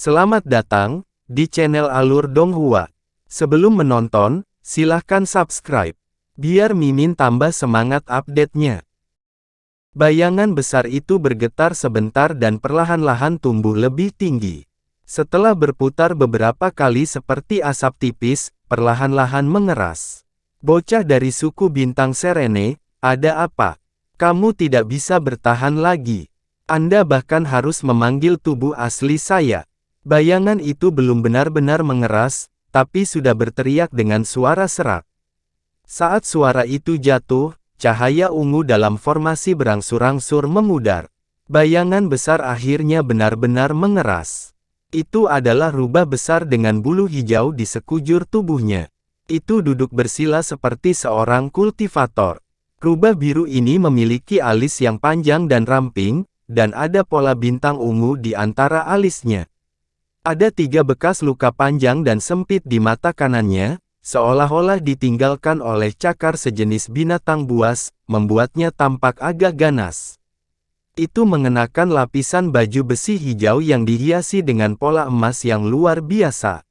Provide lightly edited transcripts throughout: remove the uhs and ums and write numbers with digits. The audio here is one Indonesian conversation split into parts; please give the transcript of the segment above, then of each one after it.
Selamat datang di channel Alur Donghua. Sebelum menonton, silahkan subscribe, biar Mimin tambah semangat update-nya. Bayangan besar itu bergetar sebentar dan perlahan-lahan tumbuh lebih tinggi. Setelah berputar beberapa kali seperti asap tipis, perlahan-lahan mengeras. Bocah dari suku Bintang Serene, ada apa? Kamu tidak bisa bertahan lagi. Anda bahkan harus memanggil tubuh asli saya. Bayangan itu belum benar-benar mengeras, tapi sudah berteriak dengan suara serak. Saat suara itu jatuh, cahaya ungu dalam formasi berangsur-angsur memudar. Bayangan besar akhirnya benar-benar mengeras. Itu adalah rubah besar dengan bulu hijau di sekujur tubuhnya. Itu duduk bersila seperti seorang kultivator. Rubah biru ini memiliki alis yang panjang dan ramping, dan ada pola bintang ungu di antara alisnya. Ada 3 bekas luka panjang dan sempit di mata kanannya, seolah-olah ditinggalkan oleh cakar sejenis binatang buas, membuatnya tampak agak ganas. Itu mengenakan lapisan baju besi hijau yang dihiasi dengan pola emas yang luar biasa.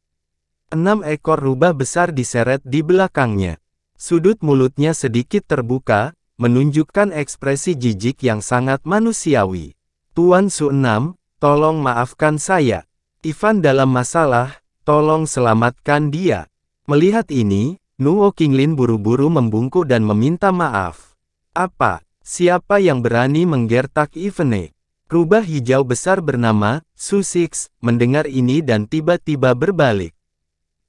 6 ekor rubah besar diseret di belakangnya. Sudut mulutnya sedikit terbuka, menunjukkan ekspresi jijik yang sangat manusiawi. Tuan Su 6, tolong maafkan saya. Ivan dalam masalah, tolong selamatkan dia. Melihat ini, Nuo Qinglin buru-buru membungkuk dan meminta maaf. Apa? Siapa yang berani menggertak Ivane? Rubah hijau besar bernama Su Six mendengar ini dan tiba-tiba berbalik.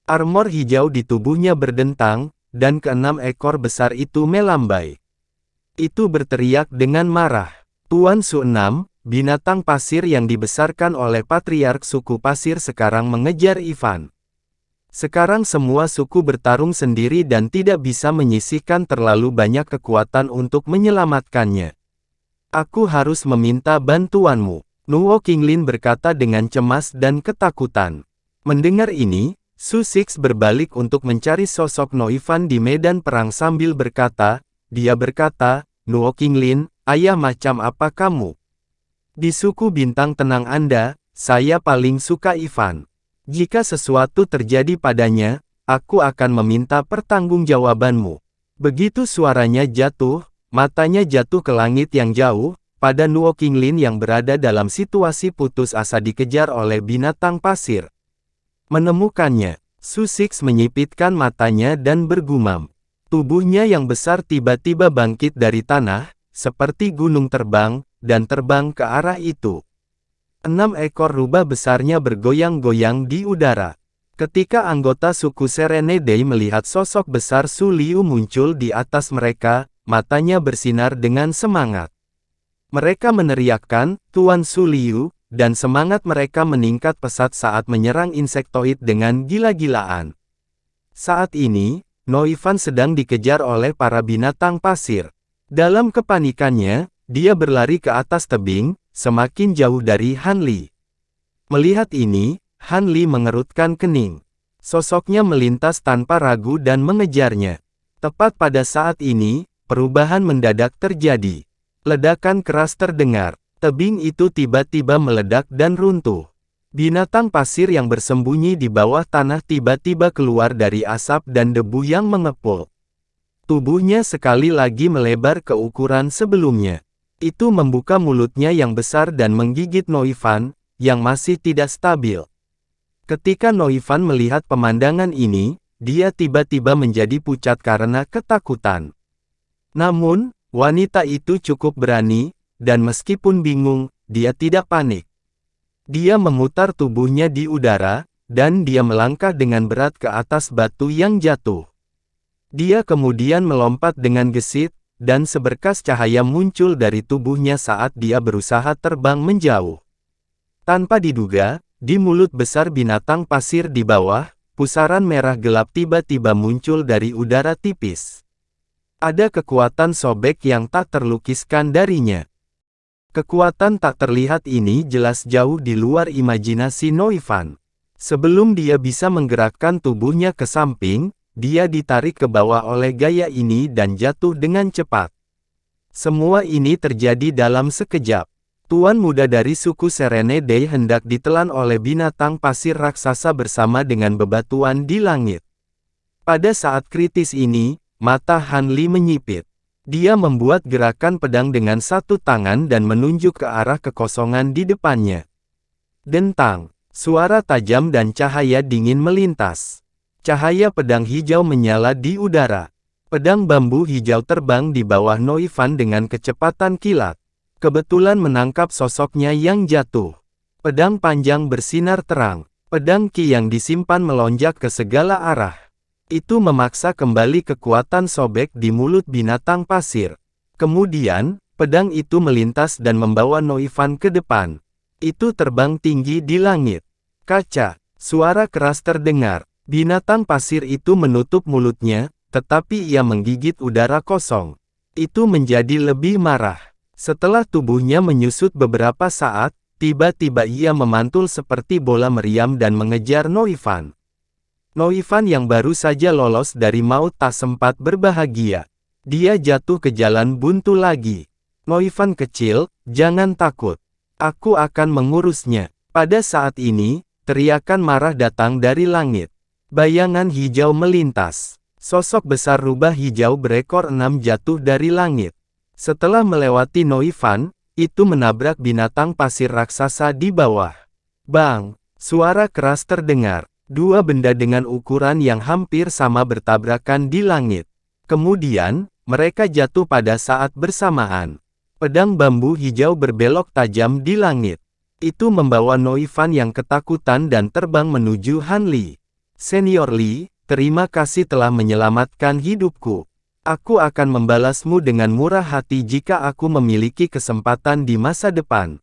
Armor hijau di tubuhnya berdentang, dan ke-6 ekor besar itu melambai. Itu berteriak dengan marah. Tuan Su 6, binatang pasir yang dibesarkan oleh patriark suku pasir sekarang mengejar Ivan. Sekarang semua suku bertarung sendiri dan tidak bisa menyisihkan terlalu banyak kekuatan untuk menyelamatkannya. Aku harus meminta bantuanmu, Nuo Qinglin berkata dengan cemas dan ketakutan. Mendengar ini, Su Six berbalik untuk mencari sosok No Ivan di medan perang sambil berkata, Nuo Qinglin, ayah macam apa kamu? Di suku bintang tenang Anda, saya paling suka Ivan. Jika sesuatu terjadi padanya, aku akan meminta pertanggungjawabanmu. Begitu suaranya jatuh, matanya jatuh ke langit yang jauh, pada Nuo Qinglin yang berada dalam situasi putus asa dikejar oleh binatang pasir. Menemukannya, Su Six menyipitkan matanya dan bergumam. Tubuhnya yang besar tiba-tiba bangkit dari tanah, seperti gunung terbang, dan terbang ke arah itu. 6 ekor rubah besarnya bergoyang-goyang di udara. Ketika anggota suku Serenade melihat sosok besar Su Liu muncul di atas mereka, matanya bersinar dengan semangat. Mereka meneriakkan, Tuan Su Liu, dan semangat mereka meningkat pesat saat menyerang insektoid dengan gila-gilaan. Saat ini, No Ivan sedang dikejar oleh para binatang pasir. Dalam kepanikannya, dia berlari ke atas tebing, semakin jauh dari Han Li. Melihat ini, Han Li mengerutkan kening. Sosoknya melintas tanpa ragu dan mengejarnya. Tepat pada saat ini, perubahan mendadak terjadi. Ledakan keras terdengar. Tebing itu tiba-tiba meledak dan runtuh. Binatang pasir yang bersembunyi di bawah tanah tiba-tiba keluar dari asap dan debu yang mengepul. Tubuhnya sekali lagi melebar ke ukuran sebelumnya. Itu membuka mulutnya yang besar dan menggigit No Ivan, yang masih tidak stabil. Ketika No Ivan melihat pemandangan ini, dia tiba-tiba menjadi pucat karena ketakutan. Namun, wanita itu cukup berani, dan meskipun bingung, dia tidak panik. Dia memutar tubuhnya di udara, dan dia melangkah dengan berat ke atas batu yang jatuh. Dia kemudian melompat dengan gesit, dan seberkas cahaya muncul dari tubuhnya saat dia berusaha terbang menjauh. Tanpa diduga, di mulut besar binatang pasir di bawah, pusaran merah gelap tiba-tiba muncul dari udara tipis. Ada kekuatan sobek yang tak terlukiskan darinya. Kekuatan tak terlihat ini jelas jauh di luar imajinasi No Ivan. Sebelum dia bisa menggerakkan tubuhnya ke samping, dia ditarik ke bawah oleh gaya ini dan jatuh dengan cepat. Semua ini terjadi dalam sekejap. Tuan muda dari suku Serenade hendak ditelan oleh binatang pasir raksasa bersama dengan bebatuan di langit. Pada saat kritis ini, mata Han Li menyipit. Dia membuat gerakan pedang dengan satu tangan dan menunjuk ke arah kekosongan di depannya. Dentang, suara tajam dan cahaya dingin melintas. Cahaya pedang hijau menyala di udara. Pedang bambu hijau terbang di bawah Noifan dengan kecepatan kilat. Kebetulan menangkap sosoknya yang jatuh. Pedang panjang bersinar terang. Pedang Qi yang disimpan melonjak ke segala arah. Itu memaksa kembali kekuatan sobek di mulut binatang pasir. Kemudian, pedang itu melintas dan membawa Noifan ke depan. Itu terbang tinggi di langit. Kaca, suara keras terdengar. Binatang pasir itu menutup mulutnya, tetapi ia menggigit udara kosong. Itu menjadi lebih marah. Setelah tubuhnya menyusut beberapa saat, tiba-tiba ia memantul seperti bola meriam dan mengejar Noifan. Noifan yang baru saja lolos dari maut tak sempat berbahagia. Dia jatuh ke jalan buntu lagi. Noifan kecil, jangan takut. Aku akan mengurusnya. Pada saat ini, teriakan marah datang dari langit. Bayangan hijau melintas. Sosok besar rubah hijau berekor 6 jatuh dari langit. Setelah melewati Noifan, itu menabrak binatang pasir raksasa di bawah. Bang! Suara keras terdengar. Dua benda dengan ukuran yang hampir sama bertabrakan di langit. Kemudian, mereka jatuh pada saat bersamaan. Pedang bambu hijau berbelok tajam di langit. Itu membawa Noifan yang ketakutan dan terbang menuju Han Li. Senior Li, terima kasih telah menyelamatkan hidupku. Aku akan membalasmu dengan murah hati jika aku memiliki kesempatan di masa depan.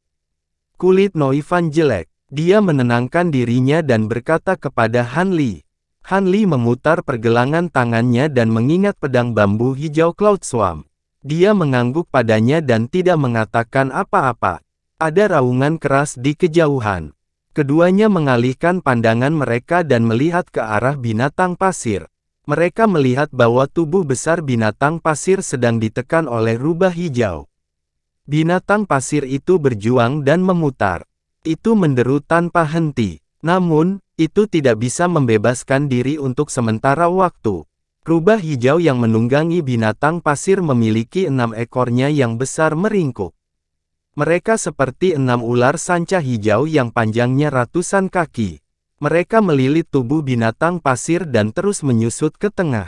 Kulit Noifan jelek. Dia menenangkan dirinya dan berkata kepada Han Li. Han Li memutar pergelangan tangannya dan mengingat pedang bambu hijau Cloud Swarm. Dia mengangguk padanya dan tidak mengatakan apa-apa. Ada raungan keras di kejauhan. Keduanya mengalihkan pandangan mereka dan melihat ke arah binatang pasir. Mereka melihat bahwa tubuh besar binatang pasir sedang ditekan oleh rubah hijau. Binatang pasir itu berjuang dan memutar. Itu menderu tanpa henti. Namun, itu tidak bisa membebaskan diri untuk sementara waktu. Rubah hijau yang menunggangi binatang pasir memiliki 6 ekornya yang besar meringkuk. Mereka seperti 6 ular sanca hijau yang panjangnya ratusan kaki. Mereka melilit tubuh binatang pasir dan terus menyusut ke tengah.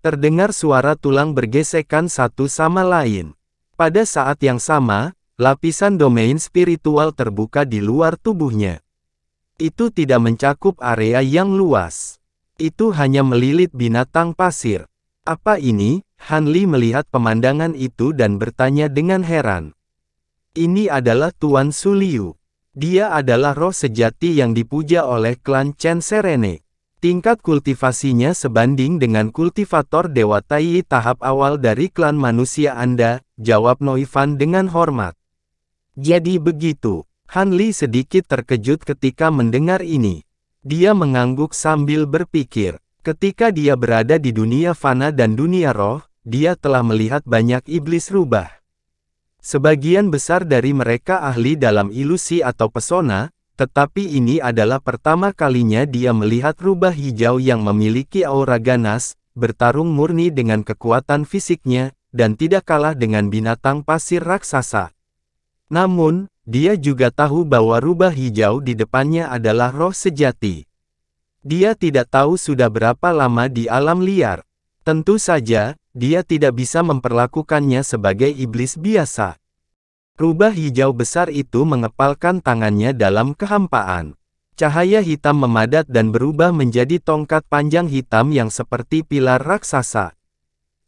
Terdengar suara tulang bergesekan satu sama lain. Pada saat yang sama, lapisan domain spiritual terbuka di luar tubuhnya. Itu tidak mencakup area yang luas. Itu hanya melilit binatang pasir. Apa ini? Han Li melihat pemandangan itu dan bertanya dengan heran. Ini adalah Tuan Su Liu. Dia adalah roh sejati yang dipuja oleh klan Chen Serene. Tingkat kultivasinya sebanding dengan kultivator Dewa Tai tahap awal dari klan manusia Anda, jawab Noifan dengan hormat. Jadi begitu. Han Li sedikit terkejut ketika mendengar ini. Dia mengangguk sambil berpikir. Ketika dia berada di dunia fana dan dunia roh, dia telah melihat banyak iblis rubah. Sebagian besar dari mereka ahli dalam ilusi atau pesona, tetapi ini adalah pertama kalinya dia melihat rubah hijau yang memiliki aura ganas, bertarung murni dengan kekuatan fisiknya, dan tidak kalah dengan binatang pasir raksasa. Namun, dia juga tahu bahwa rubah hijau di depannya adalah roh sejati. Dia tidak tahu sudah berapa lama di alam liar. Tentu saja, dia tidak bisa memperlakukannya sebagai iblis biasa. Rubah hijau besar itu mengepalkan tangannya dalam kehampaan. Cahaya hitam memadat dan berubah menjadi tongkat panjang hitam yang seperti pilar raksasa.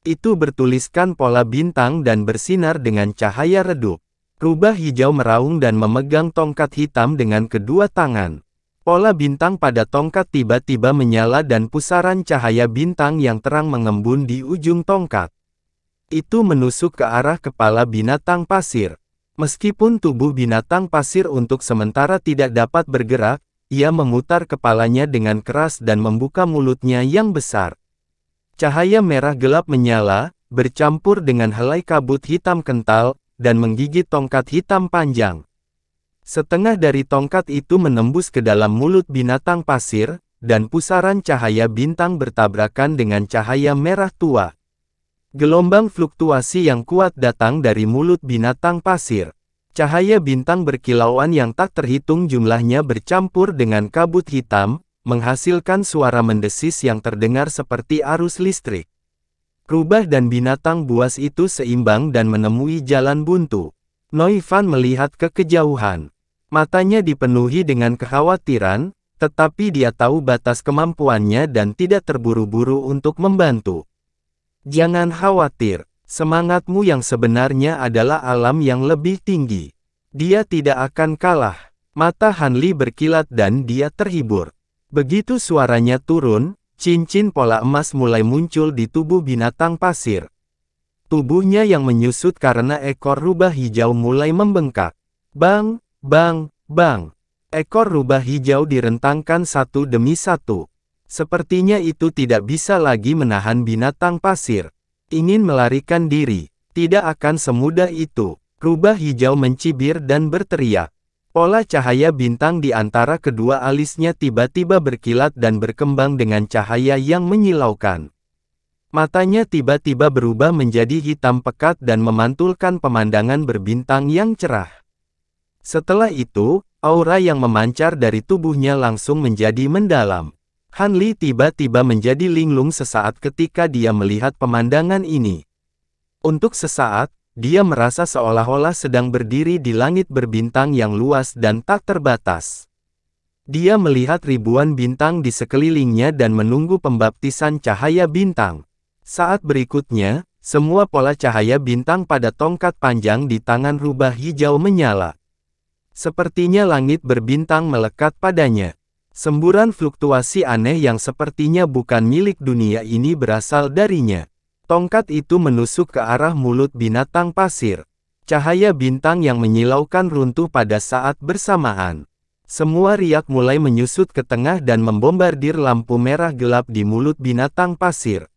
Itu bertuliskan pola bintang dan bersinar dengan cahaya redup. Rubah hijau meraung dan memegang tongkat hitam dengan kedua tangan. Pola bintang pada tongkat tiba-tiba menyala dan pusaran cahaya bintang yang terang mengembun di ujung tongkat. Itu menusuk ke arah kepala binatang pasir. Meskipun tubuh binatang pasir untuk sementara tidak dapat bergerak, ia memutar kepalanya dengan keras dan membuka mulutnya yang besar. Cahaya merah gelap menyala, bercampur dengan helai kabut hitam kental, dan menggigit tongkat hitam panjang. Setengah dari tongkat itu menembus ke dalam mulut binatang pasir, dan pusaran cahaya bintang bertabrakan dengan cahaya merah tua. Gelombang fluktuasi yang kuat datang dari mulut binatang pasir. Cahaya bintang berkilauan yang tak terhitung jumlahnya bercampur dengan kabut hitam, menghasilkan suara mendesis yang terdengar seperti arus listrik. Rubah dan binatang buas itu seimbang dan menemui jalan buntu. Noifan melihat ke kejauhan. Matanya dipenuhi dengan kekhawatiran, tetapi dia tahu batas kemampuannya dan tidak terburu-buru untuk membantu. Jangan khawatir, semangatmu yang sebenarnya adalah alam yang lebih tinggi. Dia tidak akan kalah. Mata Hanli berkilat dan dia terhibur. Begitu suaranya turun, cincin pola emas mulai muncul di tubuh binatang pasir. Tubuhnya yang menyusut karena ekor rubah hijau mulai membengkak. Bang! Bang, bang. Ekor rubah hijau direntangkan satu demi satu. Sepertinya itu tidak bisa lagi menahan binatang pasir. Ingin melarikan diri. Tidak akan semudah itu. Rubah hijau mencibir dan berteriak. Pola cahaya bintang di antara kedua alisnya tiba-tiba berkilat dan berkembang dengan cahaya yang menyilaukan. Matanya tiba-tiba berubah menjadi hitam pekat dan memantulkan pemandangan berbintang yang cerah. Setelah itu, aura yang memancar dari tubuhnya langsung menjadi mendalam. Hanli tiba-tiba menjadi linglung sesaat ketika dia melihat pemandangan ini. Untuk sesaat, dia merasa seolah-olah sedang berdiri di langit berbintang yang luas dan tak terbatas. Dia melihat ribuan bintang di sekelilingnya dan menunggu pembaptisan cahaya bintang. Saat berikutnya, semua pola cahaya bintang pada tongkat panjang di tangan rubah hijau menyala. Sepertinya langit berbintang melekat padanya. Semburan fluktuasi aneh yang sepertinya bukan milik dunia ini berasal darinya. Tongkat itu menusuk ke arah mulut binatang pasir. Cahaya bintang yang menyilaukan runtuh pada saat bersamaan. Semua riak mulai menyusut ke tengah dan membombardir lampu merah gelap di mulut binatang pasir.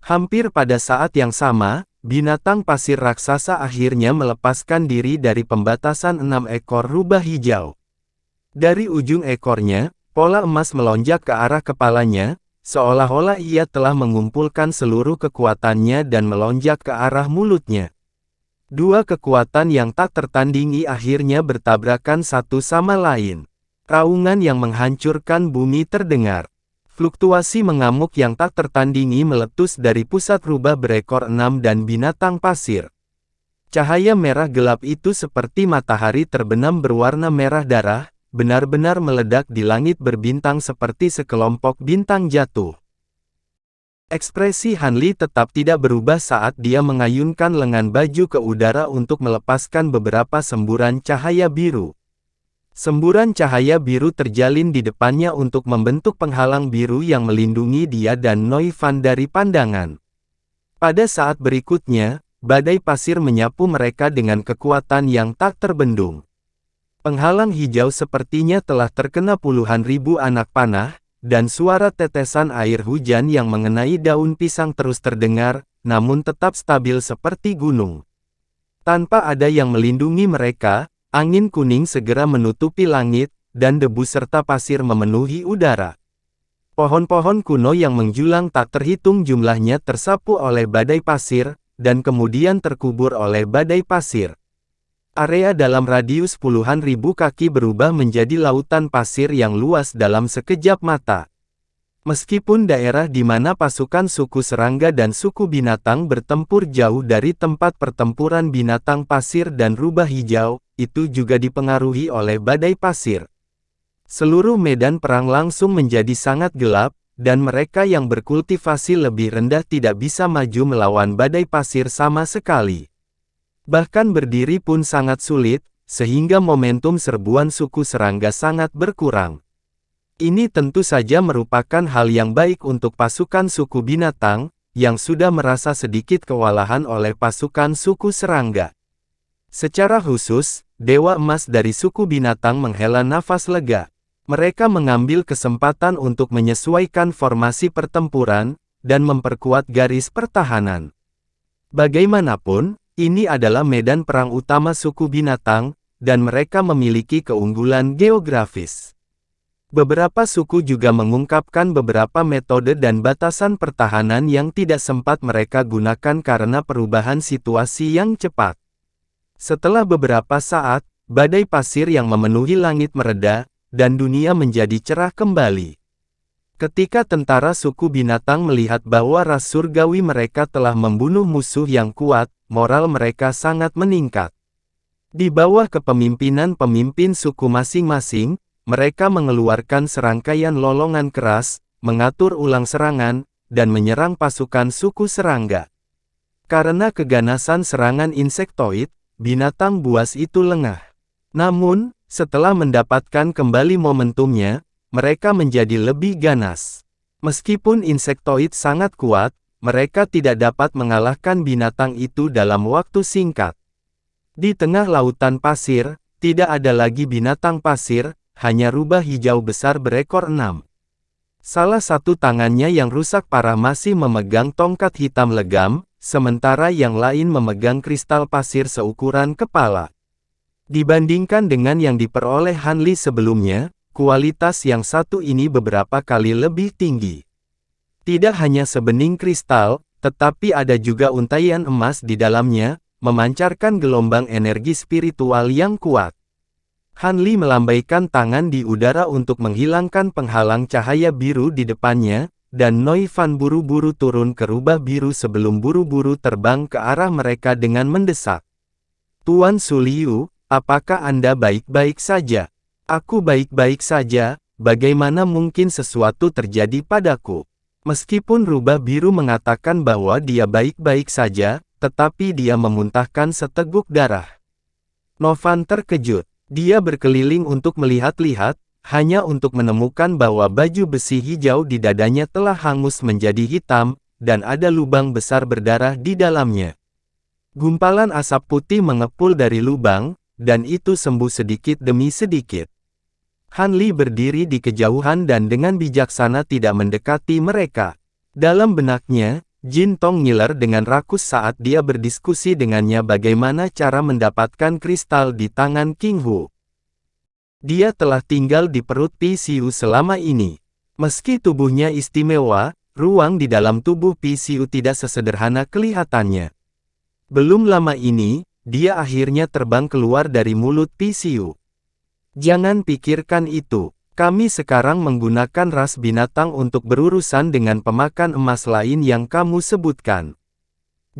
Hampir pada saat yang sama, binatang pasir raksasa akhirnya melepaskan diri dari pembatasan 6 ekor rubah hijau. Dari ujung ekornya, pola emas melonjak ke arah kepalanya, seolah-olah ia telah mengumpulkan seluruh kekuatannya dan melonjak ke arah mulutnya. Dua kekuatan yang tak tertandingi akhirnya bertabrakan satu sama lain. Raungan yang menghancurkan bumi terdengar. Fluktuasi mengamuk yang tak tertandingi meletus dari pusat rubah berekor 6 dan binatang pasir. Cahaya merah gelap itu seperti matahari terbenam berwarna merah darah, benar-benar meledak di langit berbintang seperti sekelompok bintang jatuh. Ekspresi Hanli tetap tidak berubah saat dia mengayunkan lengan baju ke udara untuk melepaskan beberapa semburan cahaya biru. Semburan cahaya biru terjalin di depannya untuk membentuk penghalang biru yang melindungi dia dan Noifan dari pandangan. Pada saat berikutnya, badai pasir menyapu mereka dengan kekuatan yang tak terbendung. Penghalang hijau sepertinya telah terkena puluhan ribu anak panah, dan suara tetesan air hujan yang mengenai daun pisang terus terdengar, namun tetap stabil seperti gunung. Tanpa ada yang melindungi mereka, angin kuning segera menutupi langit, dan debu serta pasir memenuhi udara. Pohon-pohon kuno yang menjulang tak terhitung jumlahnya tersapu oleh badai pasir, dan kemudian terkubur oleh badai pasir. Area dalam radius puluhan ribu kaki berubah menjadi lautan pasir yang luas dalam sekejap mata. Meskipun daerah di mana pasukan suku serangga dan suku binatang bertempur jauh dari tempat pertempuran binatang pasir dan rubah hijau, itu juga dipengaruhi oleh badai pasir. Seluruh medan perang langsung menjadi sangat gelap, dan mereka yang berkultivasi lebih rendah tidak bisa maju melawan badai pasir sama sekali. Bahkan berdiri pun sangat sulit, sehingga momentum serbuan suku serangga sangat berkurang. Ini tentu saja merupakan hal yang baik untuk pasukan suku binatang, yang sudah merasa sedikit kewalahan oleh pasukan suku serangga. Secara khusus, Dewa Emas dari suku binatang menghela nafas lega. Mereka mengambil kesempatan untuk menyesuaikan formasi pertempuran, dan memperkuat garis pertahanan. Bagaimanapun, ini adalah medan perang utama suku binatang, dan mereka memiliki keunggulan geografis. Beberapa suku juga mengungkapkan beberapa metode dan batasan pertahanan yang tidak sempat mereka gunakan karena perubahan situasi yang cepat. Setelah beberapa saat, badai pasir yang memenuhi langit mereda, dan dunia menjadi cerah kembali. Ketika tentara suku binatang melihat bahwa ras surgawi mereka telah membunuh musuh yang kuat, moral mereka sangat meningkat. Di bawah kepemimpinan pemimpin suku masing-masing, mereka mengeluarkan serangkaian lolongan keras, mengatur ulang serangan, dan menyerang pasukan suku serangga. Karena keganasan serangan insektoid, binatang buas itu lengah. Namun, setelah mendapatkan kembali momentumnya, mereka menjadi lebih ganas. Meskipun insektoid sangat kuat, mereka tidak dapat mengalahkan binatang itu dalam waktu singkat. Di tengah lautan pasir, tidak ada lagi binatang pasir, hanya rubah hijau besar berekor 6. Salah satu tangannya yang rusak parah masih memegang tongkat hitam legam, sementara yang lain memegang kristal pasir seukuran kepala. Dibandingkan dengan yang diperoleh Han Li sebelumnya, kualitas yang satu ini beberapa kali lebih tinggi. Tidak hanya sebening kristal, tetapi ada juga untaian emas di dalamnya, memancarkan gelombang energi spiritual yang kuat. Han Li melambaikan tangan di udara untuk menghilangkan penghalang cahaya biru di depannya, dan Noi Fan buru-buru turun ke rubah biru sebelum buru-buru terbang ke arah mereka dengan mendesak. Tuan Su Liu, apakah Anda baik-baik saja? Aku baik-baik saja, bagaimana mungkin sesuatu terjadi padaku? Meskipun rubah biru mengatakan bahwa dia baik-baik saja, tetapi dia memuntahkan seteguk darah. Novan terkejut. Dia berkeliling untuk melihat-lihat, hanya untuk menemukan bahwa baju besi hijau di dadanya telah hangus menjadi hitam, dan ada lubang besar berdarah di dalamnya. Gumpalan asap putih mengepul dari lubang, dan itu sembuh sedikit demi sedikit. Han Li berdiri di kejauhan dan dengan bijaksana tidak mendekati mereka. Dalam benaknya, Jin Tong ngiler dengan rakus saat dia berdiskusi dengannya bagaimana cara mendapatkan kristal di tangan King Hu. Dia telah tinggal di perut PCU selama ini. Meski tubuhnya istimewa, ruang di dalam tubuh PCU tidak sesederhana kelihatannya. Belum lama ini, dia akhirnya terbang keluar dari mulut PCU. Jangan pikirkan itu. Kami sekarang menggunakan ras binatang untuk berurusan dengan pemakan emas lain yang kamu sebutkan.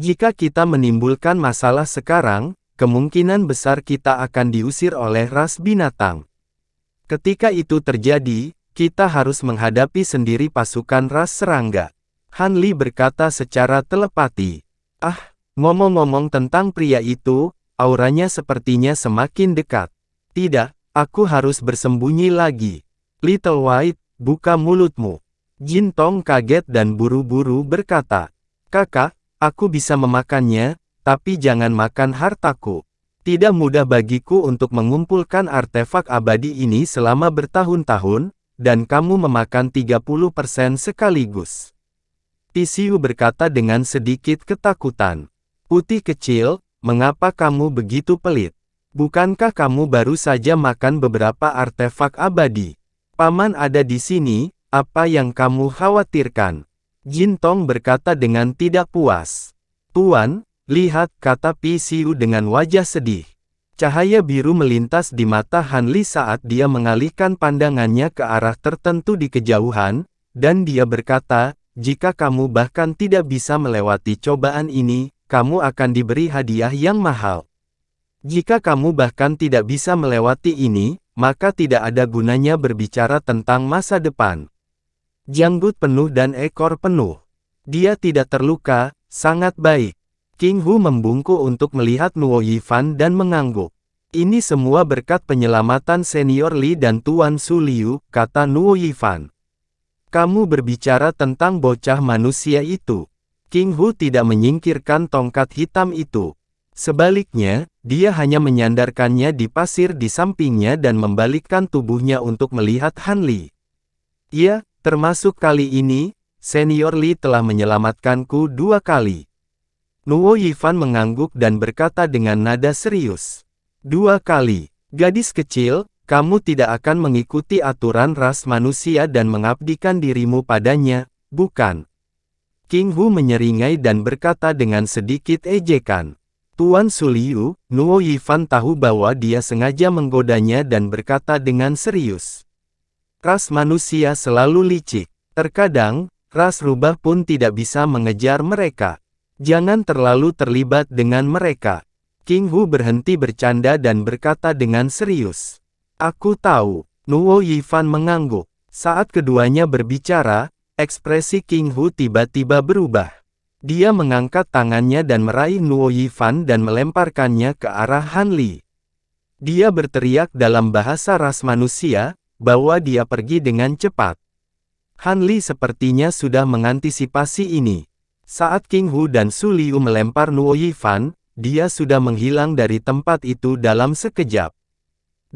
Jika kita menimbulkan masalah sekarang, kemungkinan besar kita akan diusir oleh ras binatang. Ketika itu terjadi, kita harus menghadapi sendiri pasukan ras serangga. Han Li berkata secara telepati. Ngomong-ngomong tentang pria itu, auranya sepertinya semakin dekat. Tidak. Aku harus bersembunyi lagi. Little White, buka mulutmu. Jin Tong kaget dan buru-buru berkata, Kakak, aku bisa memakannya, tapi jangan makan hartaku. Tidak mudah bagiku untuk mengumpulkan artefak abadi ini selama bertahun-tahun, dan kamu memakan 30% sekaligus. PCU berkata dengan sedikit ketakutan. Putih kecil, mengapa kamu begitu pelit? Bukankah kamu baru saja makan beberapa artefak abadi? Paman ada di sini, apa yang kamu khawatirkan? Jin Tong berkata dengan tidak puas. Tuan, lihat, kata PCU dengan wajah sedih. Cahaya biru melintas di mata Han Li saat dia mengalihkan pandangannya ke arah tertentu di kejauhan, dan dia berkata, jika kamu bahkan tidak bisa melewati cobaan ini, kamu akan diberi hadiah yang mahal. Jika kamu bahkan tidak bisa melewati ini, maka tidak ada gunanya berbicara tentang masa depan. Janggut penuh dan ekor penuh. Dia tidak terluka, sangat baik. King Hu membungkuk untuk melihat Nuo Yifan dan mengangguk. Ini semua berkat penyelamatan senior Li dan Tuan Su Liu, kata Nuo Yifan. Kamu berbicara tentang bocah manusia itu. King Hu tidak menyingkirkan tongkat hitam itu. Sebaliknya, dia hanya menyandarkannya di pasir di sampingnya dan membalikkan tubuhnya untuk melihat Han Li. Ya, termasuk kali ini, senior Li telah menyelamatkanku 2 kali. Nuo Yifan mengangguk dan berkata dengan nada serius. 2 kali. Gadis kecil, kamu tidak akan mengikuti aturan ras manusia dan mengabdikan dirimu padanya, bukan? King Hu menyeringai dan berkata dengan sedikit ejekan. Tuan Suliu, Nuo Yifan tahu bahwa dia sengaja menggodanya dan berkata dengan serius. Ras manusia selalu licik. Terkadang, ras rubah pun tidak bisa mengejar mereka. Jangan terlalu terlibat dengan mereka. King Hu berhenti bercanda dan berkata dengan serius. Aku tahu. Nuo Yifan mengangguk. Saat keduanya berbicara, ekspresi King Hu tiba-tiba berubah. Dia mengangkat tangannya dan meraih Nuo Yifan dan melemparkannya ke arah Han Li. Dia berteriak dalam bahasa ras manusia, bahwa dia pergi dengan cepat. Han Li sepertinya sudah mengantisipasi ini. Saat King Hu dan Su Liu melempar Nuo Yifan, dia sudah menghilang dari tempat itu dalam sekejap.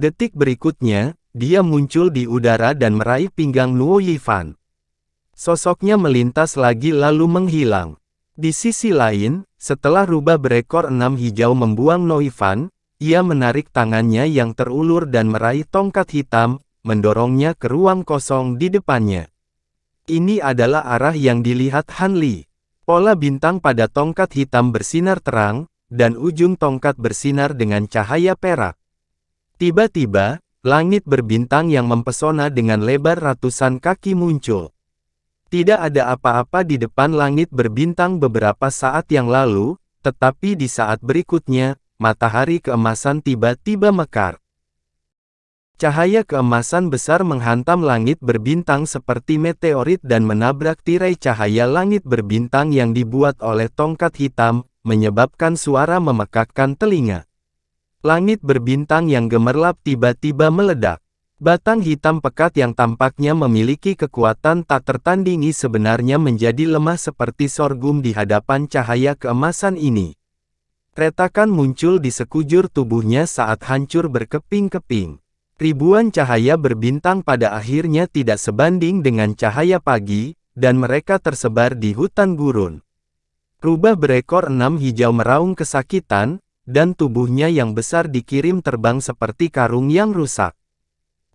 Detik berikutnya, dia muncul di udara dan meraih pinggang Nuo Yifan. Sosoknya melintas lagi lalu menghilang. Di sisi lain, setelah rubah berekor 6 hijau membuang Nuo Yifan, ia menarik tangannya yang terulur dan meraih tongkat hitam, mendorongnya ke ruang kosong di depannya. Ini adalah arah yang dilihat Han Li. Pola bintang pada tongkat hitam bersinar terang, dan ujung tongkat bersinar dengan cahaya perak. Tiba-tiba, langit berbintang yang mempesona dengan lebar ratusan kaki muncul. Tidak ada apa-apa di depan langit berbintang beberapa saat yang lalu, tetapi di saat berikutnya, matahari keemasan tiba-tiba mekar. Cahaya keemasan besar menghantam langit berbintang seperti meteorit dan menabrak tirai cahaya langit berbintang yang dibuat oleh tongkat hitam, menyebabkan suara memekakkan telinga. Langit berbintang yang gemerlap tiba-tiba meledak. Batang hitam pekat yang tampaknya memiliki kekuatan tak tertandingi sebenarnya menjadi lemah seperti sorghum di hadapan cahaya keemasan ini. Retakan muncul di sekujur tubuhnya saat hancur berkeping-keping. Ribuan cahaya berbintang pada akhirnya tidak sebanding dengan cahaya pagi, dan mereka tersebar di hutan gurun. Rubah berekor 6 hijau meraung kesakitan, dan tubuhnya yang besar dikirim terbang seperti karung yang rusak.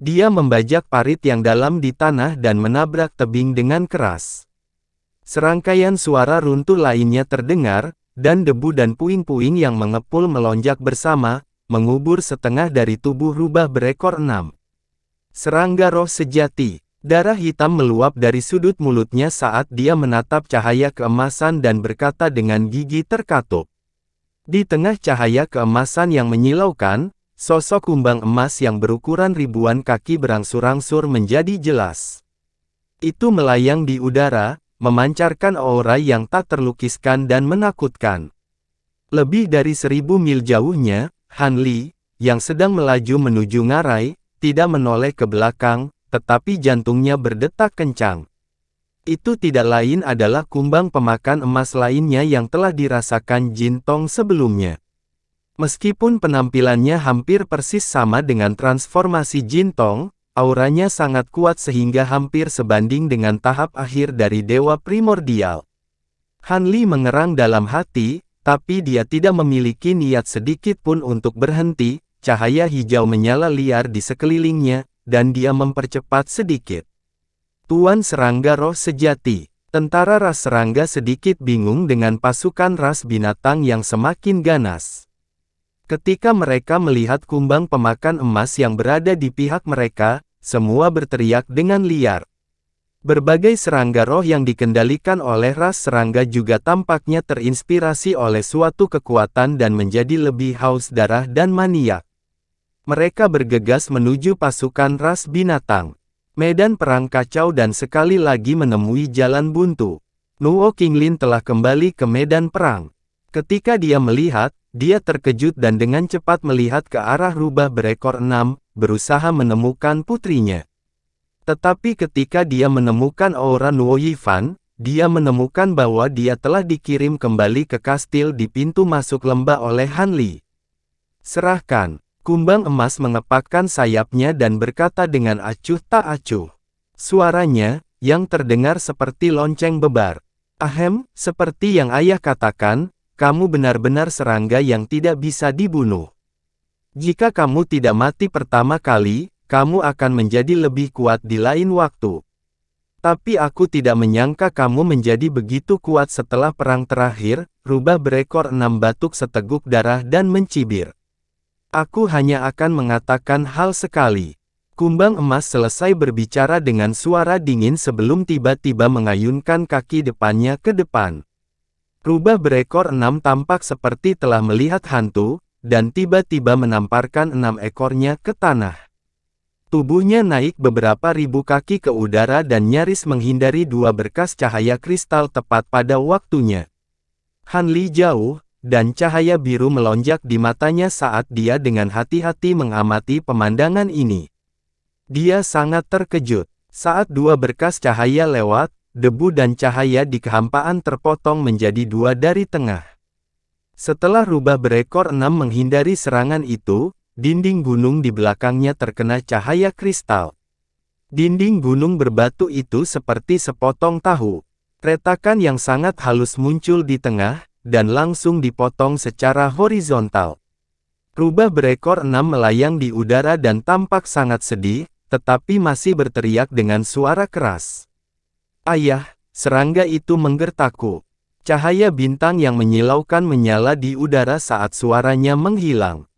Dia membajak parit yang dalam di tanah dan menabrak tebing dengan keras. Serangkaian suara runtuh lainnya terdengar, dan debu dan puing-puing yang mengepul melonjak bersama, mengubur setengah dari tubuh rubah berekor 6. Serangga roh sejati. Darah hitam meluap dari sudut mulutnya saat dia menatap cahaya keemasan dan berkata dengan gigi terkatup. Di tengah cahaya keemasan yang menyilaukan, sosok kumbang emas yang berukuran ribuan kaki berangsur-angsur menjadi jelas. Itu melayang di udara, memancarkan aura yang tak terlukiskan dan menakutkan. Lebih dari 1000 mil jauhnya, Han Li, yang sedang melaju menuju ngarai, tidak menoleh ke belakang, tetapi jantungnya berdetak kencang. Itu tidak lain adalah kumbang pemakan emas lainnya yang telah dirasakan Jin Tong sebelumnya. Meskipun penampilannya hampir persis sama dengan transformasi Jin Tong, auranya sangat kuat sehingga hampir sebanding dengan tahap akhir dari Dewa Primordial. Han Li mengerang dalam hati, tapi dia tidak memiliki niat sedikit pun untuk berhenti. Cahaya hijau menyala liar di sekelilingnya, dan dia mempercepat sedikit. Tuan Serangga Roh Sejati. Tentara ras serangga sedikit bingung dengan pasukan ras binatang yang semakin ganas. Ketika mereka melihat kumbang pemakan emas yang berada di pihak mereka, semua berteriak dengan liar. Berbagai serangga roh yang dikendalikan oleh ras serangga juga tampaknya terinspirasi oleh suatu kekuatan dan menjadi lebih haus darah dan maniak. Mereka bergegas menuju pasukan ras binatang. Medan perang kacau dan sekali lagi menemui jalan buntu. Nuo Qinglin telah kembali ke medan perang. Ketika dia melihat, dia terkejut dan dengan cepat melihat ke arah rubah berekor 6, berusaha menemukan putrinya. Tetapi ketika dia menemukan aura Nuo Yifan, dia menemukan bahwa dia telah dikirim kembali ke kastil di pintu masuk lembah oleh Han Li. Serahkan. Kumbang emas mengepakkan sayapnya dan berkata dengan acuh tak acuh. Suaranya, yang terdengar seperti lonceng bebar. Ahem, seperti yang ayah katakan, kamu benar-benar serangga yang tidak bisa dibunuh. Jika kamu tidak mati pertama kali, kamu akan menjadi lebih kuat di lain waktu. Tapi aku tidak menyangka kamu menjadi begitu kuat setelah perang terakhir. Rubah berekor 6 batuk seteguk darah dan mencibir. Aku hanya akan mengatakan hal sekali. Kumbang emas selesai berbicara dengan suara dingin sebelum tiba-tiba mengayunkan kaki depannya ke depan. Rubah berekor 6 tampak seperti telah melihat hantu, dan tiba-tiba menamparkan 6 ekornya ke tanah. Tubuhnya naik beberapa ribu kaki ke udara dan nyaris menghindari 2 berkas cahaya kristal tepat pada waktunya. Han Li jauh, dan cahaya biru melonjak di matanya saat dia dengan hati-hati mengamati pemandangan ini. Dia sangat terkejut. Saat 2 berkas cahaya lewat, debu dan cahaya di kehampaan terpotong menjadi 2 dari tengah. Setelah rubah berekor 6 menghindari serangan itu, dinding gunung di belakangnya terkena cahaya kristal. Dinding gunung berbatu itu seperti sepotong tahu. Retakan yang sangat halus muncul di tengah, dan langsung dipotong secara horizontal. Rubah berekor 6 melayang di udara dan tampak sangat sedih, tetapi masih berteriak dengan suara keras. "Ayah, serangga itu menggertakku." Cahaya bintang yang menyilaukan menyala di udara saat suaranya menghilang.